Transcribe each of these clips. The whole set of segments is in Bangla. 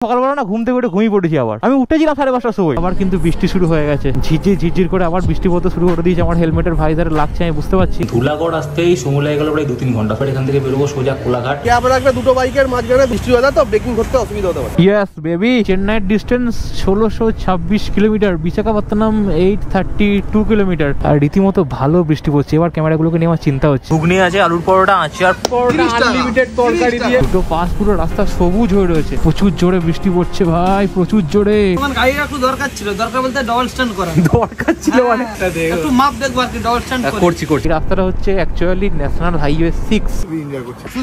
সকালবেলা না ঘুম থেকে উঠে ঘুমিয়ে পড়েছি। আবার আমি উঠেছিলাম 5:30টার সময়, আবার কিন্তু বৃষ্টি শুরু হয়ে গেছে। ঝিরঝির করে আবার বৃষ্টি পড়তে শুরু করে দিয়েছে। আমার হেলমেটের ভাইজারে লাগছে, আমি বুঝতে পারছি। ধুলাগড় আসতেই সময় লেগে গেল প্রায় 2-3 ঘন্টা। ফের এখান থেকে বেরোবো সোজা কোলাঘাট। ক্যাব রাখলে দুটো বাইকের মাঝখানে বৃষ্টি হয়ে যায় তো ব্রেকিং করতে অসুবিধা হতে পারে। ইয়েস বেবি, চেন্নাইয়ের ডিস্টেন্স 1626 কিলোমিটার, বিশাখাপত্তনম 832 কিলোমিটার। আর রীতিমতো ভালো বৃষ্টি পড়ছে। এবার ক্যামেরাগুলোকে নিয়ে আমার চিন্তা হচ্ছে। ঘুগনি আছে, আলুর পরোটা আছে, আর পরোটা আনলিমিটেড তরকারি দিয়ে দুটো পাশ পুরো রাস্তা সবুজ হয়ে রয়েছে। প্রচুর জোরে বৃষ্টি পড়ছে ভাই, প্রচুর জোরে। আমার গাড়িটা একটু দরকার ছিল, দরকার বলতে ডবল স্ট্যান্ড করা দরকার ছিল মানে একটু মাপ দেখবো আর কি, ডবল স্ট্যান্ড করছি। রাস্তাটা হচ্ছে অ্যাকচুয়ালি ন্যাশনাল হাইওয়ে 6।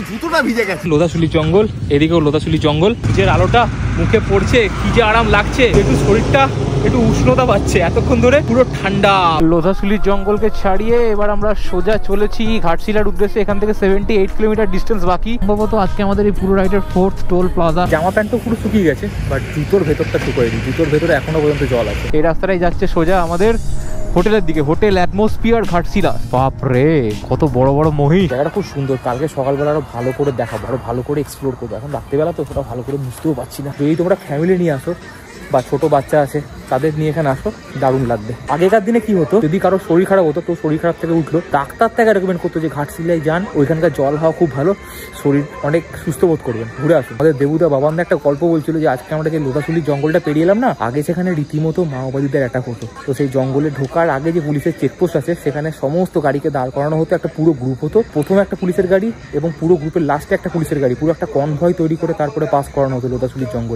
জুতোটা ভিজে গেছে। লোধাশুলি জঙ্গল, এদিকেও লোধাশুলি জঙ্গল। নিজের আলোটা মুখে পড়ছে, কি যে আরাম লাগছে। একটু শরীরটা একটু উষ্ণতা পাচ্ছে, এতক্ষণ ধরে পুরো ঠান্ডা। লোধাশুলি জঙ্গলকে ছাড়িয়ে এবার আমরা সোজা চলেছি ঘাটশিলার উদ্দেশ্যে। এখান থেকে 78 কিলোমিটার ডিস্টেন্স বাকি। সম্ভবত আজকে আমাদের এই পুরো রাইডের 4th টোল প্লাজা। জামা প্যান্ট তো পুরো শুকিয়ে গেছে, বাট জুতোর ভেতরটা শুকোয়নি। জুতোর ভেতরে এখনো পর্যন্ত জল আছে। এই রাস্তাটাই যাচ্ছে সোজা আমাদের হোটেলের দিকে, হোটেল অ্যাটমসফিয়ার ঘাটশিলা। বাপরে কত বড় বড় মহিষ। জায়গাটা খুব সুন্দর। কালকে সকালবেলা আরো ভালো করে দেখাবো, আরো ভালো করে এক্সপ্লোর করবো। এখন রাত্রিবেলা তো সেটা ভালো করে বুঝতেও পারছি না। যদি তোমরা ফ্যামিলি নিয়ে আসো বা ছোট বাচ্চা আছে তাদের নিয়ে এখানে আসো, দারুণ লাগবে। আগেকার দিনে কি হতো, যদি কারো শরীর খারাপ হতো, তো শরীর খারাপ থেকে উঠলো, ডাক্তার থেকে রেকমেন্ড করতো যে ঘাটশিলায় যান, ওইখানকার জল হাওয়া খুব ভালো, শরীর অনেক সুস্থ বোধ করবেন, ঘুরে আসুন। আমাদের দেবুদা বাবান্দা একটা গল্প বলছিল যে আজকে আমরা যে লোধাশুলির জঙ্গলটা পেরিয়ে এলাম না, আগে সেখানে রীতিমতো মাওবাদীদের অ্যাটাক হতো। তো সেই জঙ্গলে ঢোকার আগে যে পুলিশের চেকপোস্ট আছে, সেখানে সমস্ত গাড়িকে দাঁড় করানো হতো। একটা পুরো গ্রুপ হতো, প্রথমে একটা পুলিশের গাড়ি এবং পুরো গ্রুপের লাস্টে একটা পুলিশের গাড়ি, পুরো একটা কনভয় তৈরি করে তারপরে পাস করানো হতো লোধাশুলির জঙ্গল।